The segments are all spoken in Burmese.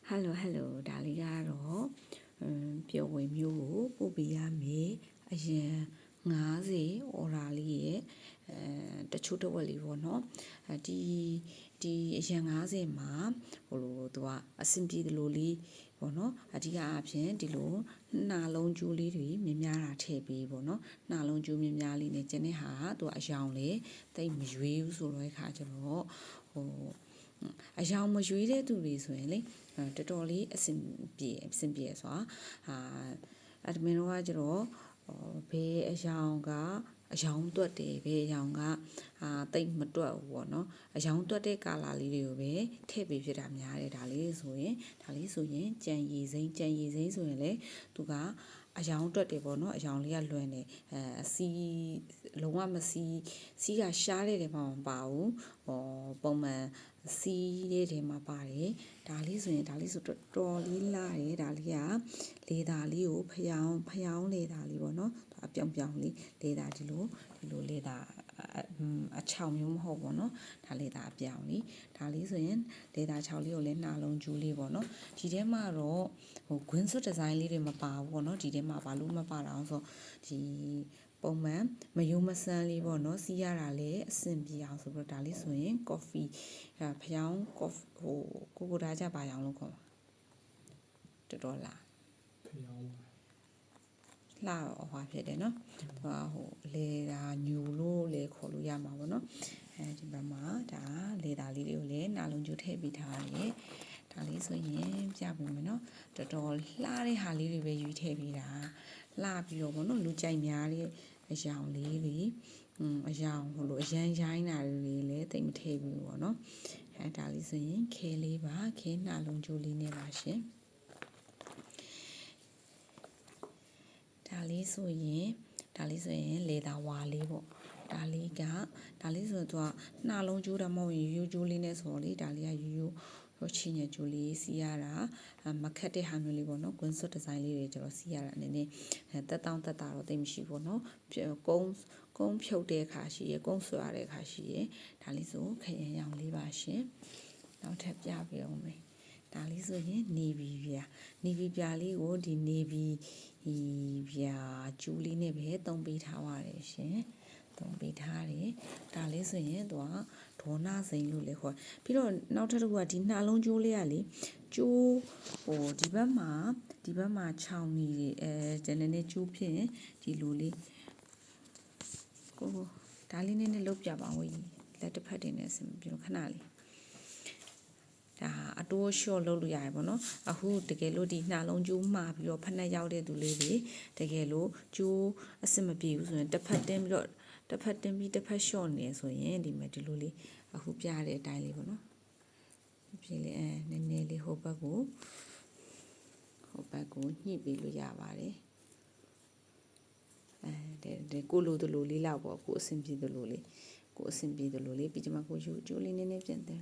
Hello ဒါလေးကတော့ပျော်ဝေမျိုးကိုပို့ပေးရမယ်အရင်90 order လေးရဲ့တချို့တစ်ဝက်လေးပေါ့နော်ဒီအရင်90မှာသူကအဆင်ပြေတယ်လို့လေးပေါ့နော်အဓိကအဖြစ်ဒီလိုနှာလုံးကျိုးလေးတွေမြင်များတာထည့်ပေးပေါ့နော်နှာလုံးကျိုးမြင်များလေးနဲ့ကျန်တဲ့ဟာသူကအယောင်လေတိတ်မရွေးဘူးဆိုတော့ခါကျတော့အယောင်မရွေးတဲ့သူတွေဆိုရင်လေတော်တော်လေးအဆင်ပြေဆိုတာအဒမင်တို့ကကျတော့ဘေးအယောင်ကအယောင်တွက်တယ်ဘေးအယောင်ကတိတ်မတွက်ဘူးပေါ့နော်အယောင်တွက်တဲ့ကာလာလေးတွေကိုပဲထည့်ပေးဖြစ်တာများတယ်ဒါလေးဆိုရင်ကြံရည်စိမ့်ဆိုရင်လေသူကအယောင်တွက်တယ်ပေါ့နော်အယောင်လေးကလွန်တယ်စီးလုံးဝမစီးကရှားတဲ့ထဲမှာမပါဘူးပုံမှန်စီးတဲ့ထဲမှာပါတယ်ဒါလေးဆိုတော်တော်လေးလာတယ်ဒါလေးကလေသာလေးကိုဖျောင်းလေသာလေးပေါ့နော်အပြောင်လေးလေသာဒီလိုလေသာအချောင်မျိုးမဟုတ်ပေါ့နော်ဒါလေသာအပြောင်လေးဒါလေးဆိုရင်လေသာချောင်လေးကိုလည်းနှာလုံးကျူးလေးပေါ့နော်ဒီထဲမှာတော့ကွင်းစွပ်ဒီဇိုင်းလေးတွေမပါဘူးပေါ့နော်ဒီထဲမှာဘာလို့မပါတာအောင်ဆိုဒီပုံမှန်မယိုးမဆန်းလေးပေါ့နော်စီးရတာလည်းအဆင်ပြေအောင်ဆိုတော့ဒါလေးဆိုရင် coffee ဖျောင်းကိုဒါကြပါအောင်လို့ခေါ်တော်တော်လာဖျောင်းလာဟွာဖြစ်တယ်နော်လေသာညူလို့လေခေါ်လို့ရမှာပေါ့နော်ဒီဘက်မှာဒါလေသာလေးတွေကိုလည်းနှာလုံးကျိုးထည့်ပြီးထားရတယ်ဒါလေးဆိုရင်ပြပေးမယ်နော်တော်တော်လှတဲ့ဟာလေးတွေပဲယူထည့်ပြီးတာလှပြီးတော့ပေါ့နော်လူကြိုက်များတဲ့အယောင်လေးတွေအယောင်အရန်ရိုင်းတာတွေလည်းတိတ်မထည့်ဘူးပေါ့နော်ဒါလေးဆိုရင်ခဲလေးပါခဲနှာလုံးကျိုးလေးနဲ့ပါရှင်ဒါလေးဆိုရင်လေသာဝါလေးပေါ့ဒါလေးဆိုရင်သူကနှာလုံးကျိုးတာမဟုတ်ရင်ရိုးကျိုးလေးနဲ့ဆိုတော့လေဒါလေးကရိုးချင်ရကျိုးလေးစီးရတာမခက်တဲ့ဟာမျိုးလေးပေါ့နော်ကွန်းစွတ်ဒီဇိုင်းလေးတွေကျတော့စီးရတာအနေနဲ့တက်တာတော့တိတ်မရှိဘူးနော်ကုန်းဖြုတ်တဲ့အခါရှိရယ်ကုန်းဆွရတဲ့အခါရှိရယ်ဒါလေးဆိုခရင်ရောင်လေးပါရှင်နောက်ထပ်ပြပြအောင်မယ်ဒါလေးဆိုရင်နေဗီပြာလေးကိုဒီနေဗီပြာကျူးလေးနဲ့ပဲသုံးပေးထားပါတယ်ရှင်သုံးပေးထားတယ်ဒါလေးဆိုရင်သူကဒေါနာစိန်လို့လည်းခေါ်ပြီးတော့နောက်ထပ်တစ်ခုကဒီနှာလုံးကျိုးလေးကလေကျိုးဒီဘက်မှာခြောင်မီနည်းနည်းကျိုးဖြစ်ရင်ဒီလိုလေးကိုဒါလေးနည်းနည်းလုပ်ပြပါဦးလက်တစ်ဖက်တင်နေစပြီးတော့ခဏလေးဒါအတိုးရှော့လုပ်လို့ရတယ်ပေါ့နော်အခုတကယ်လို့ဒီနှာလုံးကျိုးမှာပြီးတော့ဖက်နှက်ရောက်တဲ့သူလေးတွေတကယ်လို့ကျိုးအဆင်မပြေဘူးဆိုရင်တစ်ဖက်တင်းပြီးတစ်ဖက်ရှော့နေဆိုရင်ဒီမှာဒီလိုလေးအခုပြရတဲ့အတိုင်းလေးပေါ့နော်ပြေးလေးနည်းနည်းလေးဟိုဘက်ကိုညှိပေးလို့ရပါတယ်ကိုလိုတလိုလေးလောက်ပေါ့ကိုအဆင်ပြေတလိုလေးပြီးကြမှာကိုကျိုးလေးနည်းနည်းပြန်တယ်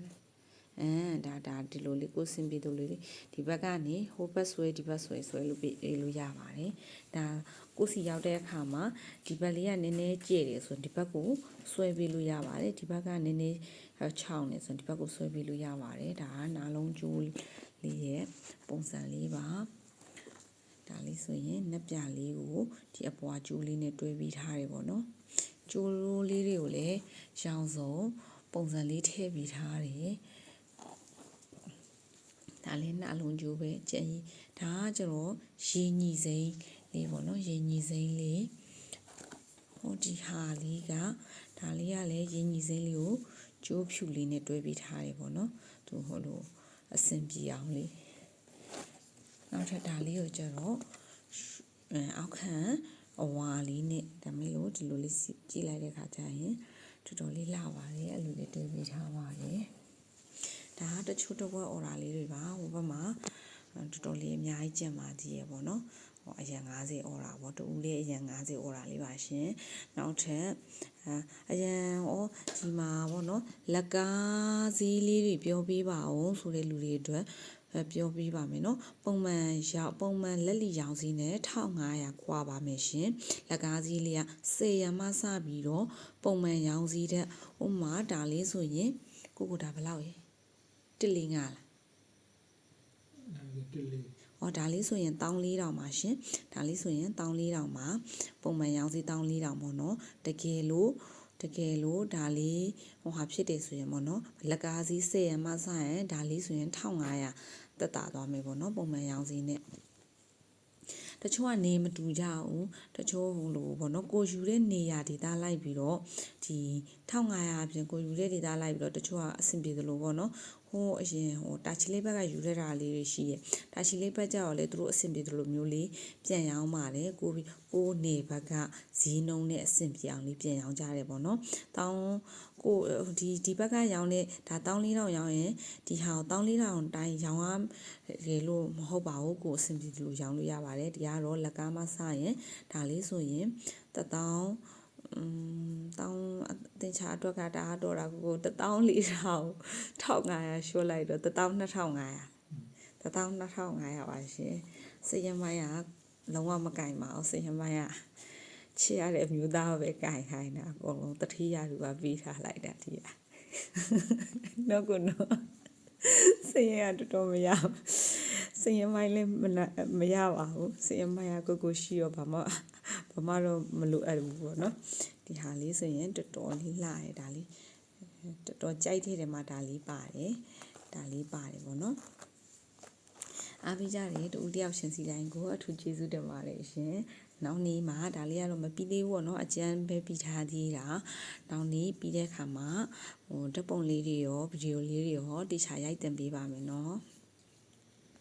ဒါဒီလိုလေးကိုစင်ပြီးတို့လေးဒီဘက်ကနေဟိုဘက်ဆွဲဒီဘက်ဆွဲလို့ပေးလို့ရပါတယ်ဒါကိုစီရောက်တဲ့အခါမှာဒီဘက်လေးကနည်းနည်းကျဲတယ်ဆိုဒီဘက်ကိုဆွဲပေးလို့ရပါတယ်ဒီဘက်ကနည်းနည်းချောင်းနေဆိုဒီဘက်ကိုဆွဲပေးလို့ရပါတယ်ဒါကနားလုံးကျိုးလေးရဲ့ပုံစံလေးပါဒါလေးဆိုရင်နှက်ပြလေးကိုဒီအပွားကျိုးလေးနဲ့တွဲပြီးထားတယ်ပေါ့နော်ကျိုးလေးတွေကိုလည်းရောင်စုံပုံစံလေးထည့်ပြီးထားတယ်ဒါလေးနှာလုံးကျိုးပဲကျန်ဒါကကျတော့ရေညီစိမ်းလေးပေါ့နော်ရေညီစိမ်းလေးဒီဟာလေးကဒါလေးကလည်းရေညီစိမ်းလေးကိုကျိုးဖြူလေးနဲ့တွဲပေးထားတယ်ပေါ့နော်သူလို့အဆင်ပြေအောင်လေးနောက်ထပ်ဒါလေးကိုကျတော့အောက်ခံအဝါလေးနဲ့ဒါမျိုးလို့ဒီလိုလေးကြည့်လိုက်တဲ့အခါကျရင်တော်တော်လေးလှပါတယ်အဲ့လိုလေးတွဲပေးထားပါတယ်ဒါကတချို့တော့ order လေးတွေပါဟိုဘက်မှာတော်တော်လေးအများကြီးကျန်ပါသေးရပေါ့နော်အရင်90 order ပေါ့တူလေးအရင်90 order လေးပါရှင်နောက်ထပ်အရင်ဒီမှာပေါ့နော်လက်ကားဈေးလေးတွေပြောပေးပါအောင်ဆိုတဲ့လူတွေအတွက်ပြောပြပါမယ်နော်ပုံမှန်လက်လီရောင်စီနဲ့1500ခွာပါမယ်ရှင်လက်ကားစီလေးက10ရံမှစပြီးတော့ပုံမှန်ရောင်စီတဲ့ဥမာဒါလေးဆိုရင်ကိုဒါဘယ်လောက်ရ145လား ဒါလေးဆိုရင်1400ပါရှင်ဒါလေးဆိုရင်1400မှာပုံမှန်ရောင်းစီ1400ပေါ့နော်တကယ်လို့ဒါလေးဖြစ်တယ်ဆိုရင်ပေါ့နော်လက်ကားစီး10ရမှစရင်ဒါလေးဆိုရင်1500တက်တာသွားမယ်ပေါ့နော်ပုံမှန်ရောင်းစီနဲ့တချို့ကနေမတူကြဘူးတချို့လိုပေါ့နော်ကိုယူတဲ့နေရာဒေသလိုက်ပြီးတော့ဒီ1500အပြင်ကိုယူတဲ့ဒေသလိုက်ပြီးတော့တချို့ကအဆင်ပြေသလိုပေါ့နော်အရင်တာချီလေးဘက်ကယူရတာလေးတွေရှိရဲ့တာချီလေးဘက်ကျတော့လေသူတို့အဆင်ပြေသလိုမျိုးလေးပြန်ရောင်းပါတယ်ကိုနေဘက်ကဈေးနှုန်းနဲ့အဆင်ပြေအောင်လေးပြန်ရောင်းကြတယ်ပေါ့နော်ဒီဘက်ကရောင်းတဲ့ဒါ1400ရောင်းရင်ဒီဟာကို1400တိုင်းရောင်းရလို့မဟုတ်ပါဘူးကိုအဆင်ပြေသလိုရောင်းလို့ရပါတယ်ဒီကတော့လက်ကားမစရင်ဒါလေးဆိုရင်1000တင်ချာအတွက်ကဒါတော့တာကို14000 1500ရှို့လိုက်တော့12500ပါရှင်စရင်မိုင်းကလုံးဝမကင်ပါဘူးစရင်မိုင်းကချစ်ရတဲ့အမျိုးသားပဲကင်ခိုင်းတာအကုန်လုံးတတိယလူကပြီးထားလိုက်တာဒီနော်ကိုနော်စရင်ကတော်တော်မရစရင်မိုင်းလည်းမရပါဘူးစရင်မိုင်းကကိုရှိရောဘာမှတော့မလိုအပ်ဘူးပေါ့နော်ဒီဟာလေးဆိုရင်တော်တော်လေးလှရဲဒါလေးတော်တော်ကြိုက်တဲ့မှာဒါလေးပါတယ်ပေါ့နော်အားပေးကြတယ်တူတယောက်ရှင်စီတိုင်းကိုအထူးကျေးဇူးတင်ပါတယ်ရှင်နောက်နေ့မှာဒါလေးကတော့မပြီးသေးဘူးပေါ့နော်အကျန်းပဲပြီးထားသေးတာနောက်နေ့ပြီးတဲ့အခါမှာဓာတ်ပုံလေးတွေရောဗီဒီယိုလေးတွေရောတခြားရိုက်တင်ပေးပါမယ်နော်